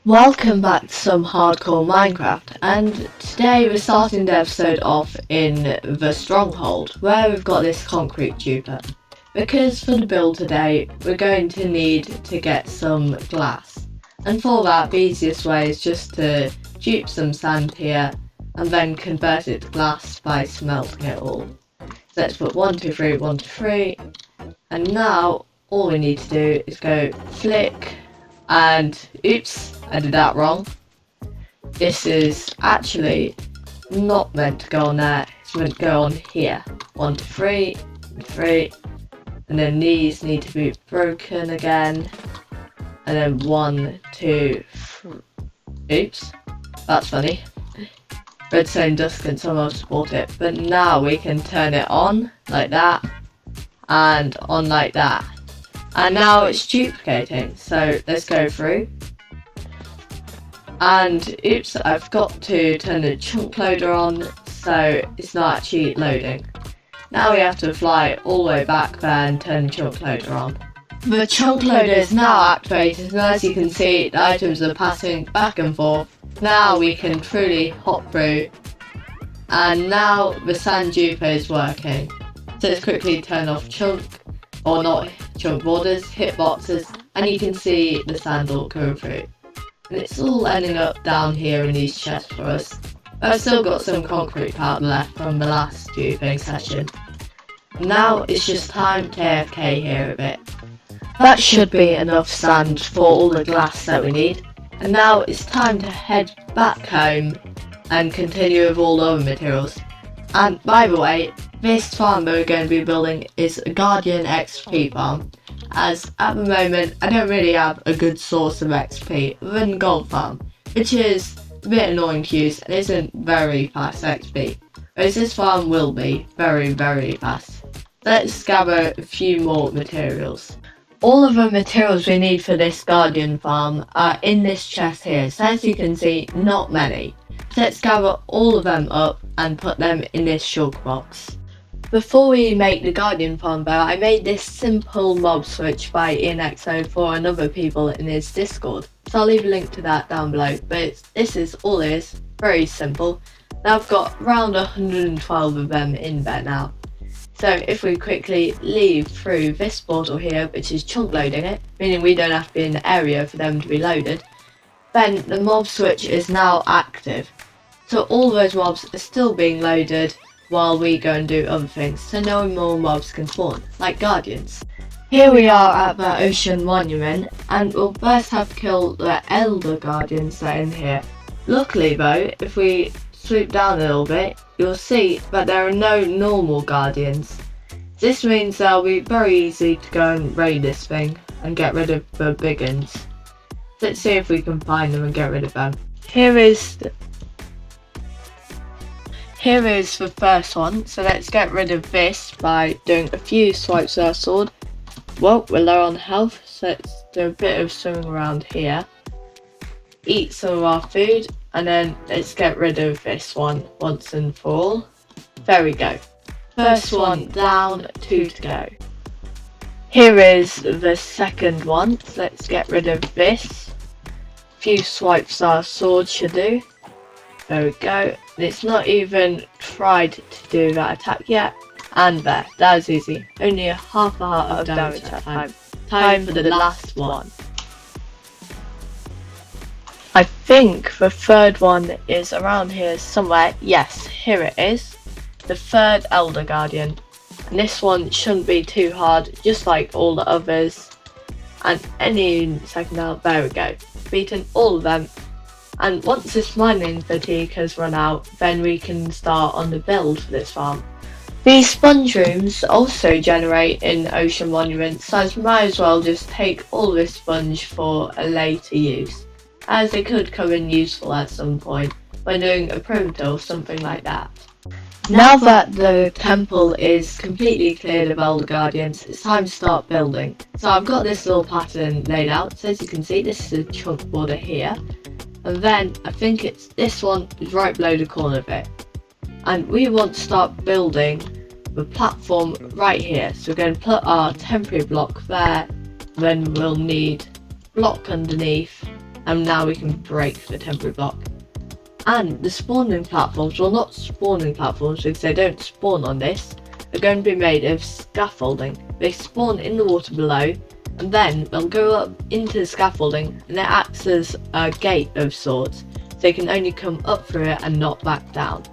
Welcome back to some hardcore Minecraft, and today we're starting the episode off in the stronghold where we've got this concrete duper. Because for the build today we're going to need to get some glass, and for that the easiest way is just to dupe some sand here and then convert it to glass by smelting it all. So let's put 1 2 3 1 2 3, and now all we need to do is go flick. And oops, I did that wrong. This is actually not meant to go on there, it's meant to go on here. 1 2 3 3, and then these need to be broken again, and then 1 2 3. Oops, that's funny. Redstone dust can somehow support it, but now we can turn it on like that and on like that. And now it's duplicating, so let's go through. And oops, I've got to turn the chunk loader on, so it's not actually loading. Now we have to fly all the way back there and turn the chunk loader on. The chunk loader is now activated, and as you can see, the items are passing back and forth. Now we can truly hop through, and now the sand duper is working. So let's quickly turn off chunk, or not chunk borders, hitboxes, and you can see the sand all go through. And it's all ending up down here in these chests for us. I've still got some concrete powder left from the last duping session. Now it's just time to AFK here a bit. That should be enough sand for all the glass that we need. And now it's time to head back home and continue with all the other materials. And by the way, this farm that we're going to be building is a Guardian XP farm, as at the moment I don't really have a good source of XP other than gold farm, which is a bit annoying to use and isn't very fast XP, whereas this farm will be very fast. Let's gather a few more materials. All of the materials we need for this Guardian farm are in this chest here, so as you can see, not many. So let's gather all of them up and put them in this shulk box. Before we make the Guardian farm though, I made this simple mob switch by IanXO for another people in his Discord. So I'll leave a link to that down below, but this is all it is, very simple. Now I've got around 112 of them in there now. So if we quickly leave through this portal here, which is chunk loading it, meaning we don't have to be in the area for them to be loaded, then the mob switch is now active. So all those mobs are still being loaded while we go and do other things, so no more mobs can spawn, like guardians. Here we are at the ocean monument, and we'll first have to kill the elder guardians that are in here. Luckily though, if we swoop down a little bit, you'll see that there are no normal guardians. This means they'll be very easy to go and raid this thing and get rid of the big uns. Let's see if we can find them and get rid of them. Here is the first one, so let's get rid of this by doing a few swipes with our sword. Well, we're low on health, so let's do a bit of swimming around here. Eat some of our food, and then let's get rid of this one once and for all. There we go. First one down, 2 to go. Here is the second one, so let's get rid of this. A few swipes with our sword should do. There we go. It's not even tried to do that attack yet. And there, that was easy. Only a half a heart of damage that time. Time for the last one. I think the third one is around here somewhere. Yes, here it is. The third Elder Guardian. And this one shouldn't be too hard, just like all the others. And any second now, there we go. Beaten all of them. And once this mining fatigue has run out, then we can start on the build for this farm. These sponge rooms also generate in ocean monuments, so I might as well just take all this sponge for a later use, as it could come in useful at some point when doing a perimeter or something like that. Now that the temple is completely cleared of Elder Guardians, it's time to start building. So I've got this little pattern laid out, so as you can see this is a chunk border here. And then I think it's this one is right below the corner of it. And we want to start building the platform right here. So we're going to put our temporary block there. Then we'll need block underneath. and now we can break the temporary block. And the spawning platforms, well, not spawning platforms because they don't spawn on this, are going to be made of scaffolding. They spawn in the water below, and then they'll go up into the scaffolding, and it acts as a gate of sorts, so you can only come up through it and not back down.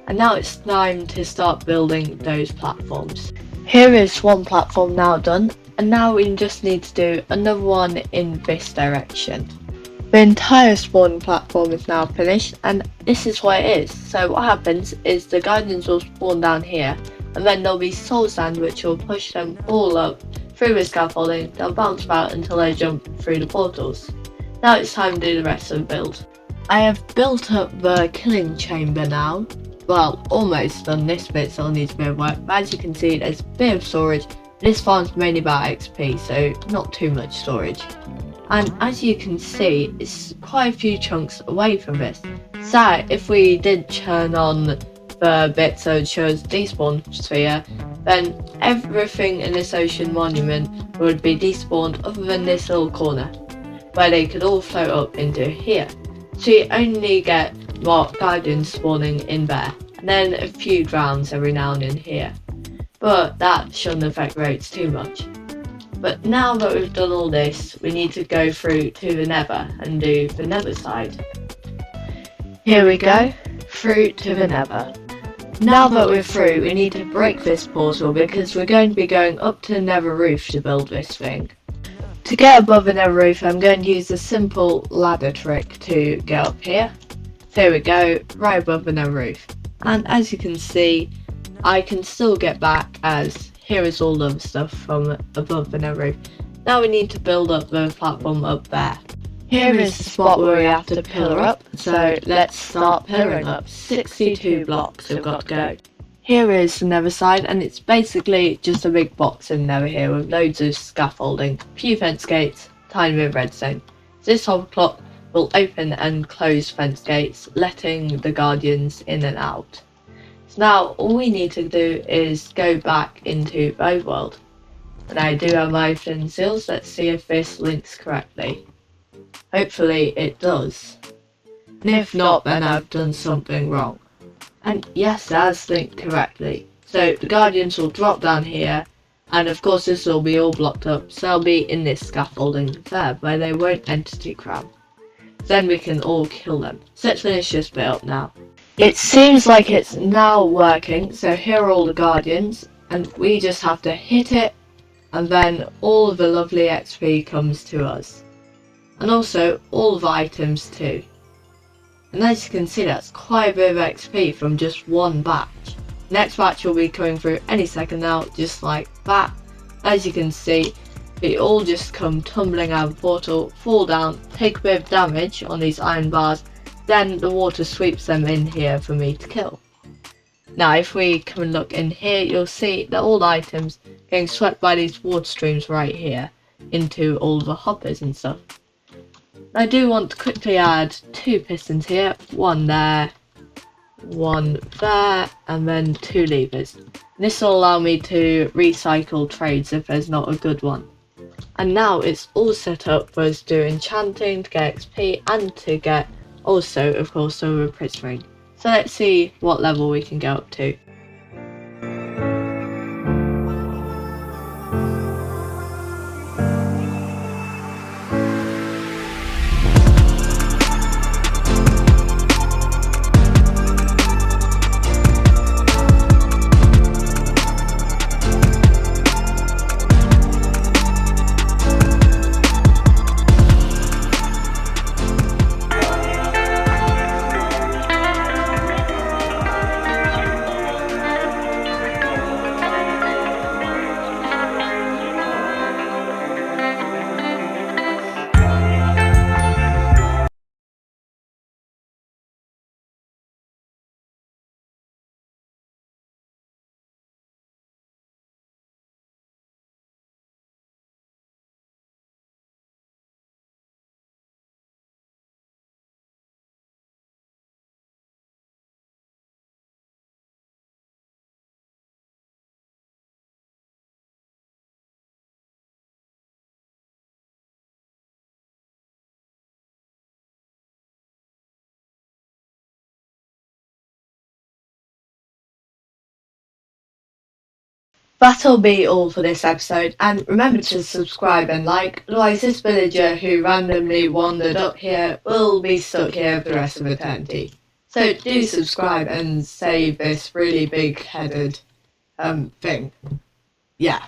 And now it's time to start building those platforms. Here is one platform now done, and now we just need to do another one in this direction. The entire spawning platform is now finished, and this is what it is. So what happens is the guardians will spawn down here, and then there'll be soul sand which will push them all up through the scaffolding. They'll bounce about until they jump through the portals. Now it's time to do the rest of the build. I have built up the killing chamber now. Well, almost done. This bit still needs a bit of work, but as you can see there's a bit of storage. This farm's mainly about XP, so not too much storage. And as you can see, it's quite a few chunks away from this. So if we did turn on the bit so it shows despawn sphere, then everything in this ocean monument would be despawned other than this little corner, where they could all float up into here. So you only get guardians spawning in there, and then a few drowns every now and then here. But that shouldn't affect rates too much. But now that we've done all this, we need to go through to the nether and do the nether side. Here we go, through to the nether. Now that we're through, we need to break this portal because we're going to be going up to the nether roof to build this thing. To get above the nether roof, I'm going to use a simple ladder trick to get up here. There we go, right above the nether roof. And as you can see, I can still get back as here is all the stuff from above the nether roof. Now we need to build up the platform up there. Here is the spot where we have to pillar up, so let's start pillaring up. 62 blocks we've got to go. Here is the nether side, and it's basically just a big box in nether here with loads of scaffolding, few fence gates, tiny bit of redstone. This hover clock will open and close fence gates, letting the guardians in and out. So now all we need to do is go back into the overworld. And I do have my open seals. Let's see if this links correctly. Hopefully it does. And if not, then I've done something wrong. And yes, it has linked correctly. So the guardians will drop down here, and of course this will be all blocked up, so they'll be in this scaffolding there where they won't entity cram. Then we can all kill them. So let's finish this bit up now. It seems like it's now working, so here are all the guardians, and we just have to hit it, and then all of the lovely XP comes to us. And also all of the items too. And as you can see, that's quite a bit of XP from just one batch. Next batch will be coming through any second now, just like that. As you can see, they all just come tumbling out of the portal, fall down, take a bit of damage on these iron bars, then the water sweeps them in here for me to kill. Now if we come and look in here, you'll see that all the items getting swept by these water streams right here into all the hoppers and stuff. I do want to quickly add 2 pistons here, one there, one there, and then 2 levers. This will allow me to recycle trades if there's not a good one. And now it's all set up for us to do enchanting, to get XP, and to get also, of course, silver prism. So let's see what level we can go up to. that'll be all for this episode, and remember to subscribe and like, otherwise this villager who randomly wandered up here will be stuck here for the rest of eternity. So do subscribe and save this really big-headed thing. Yeah.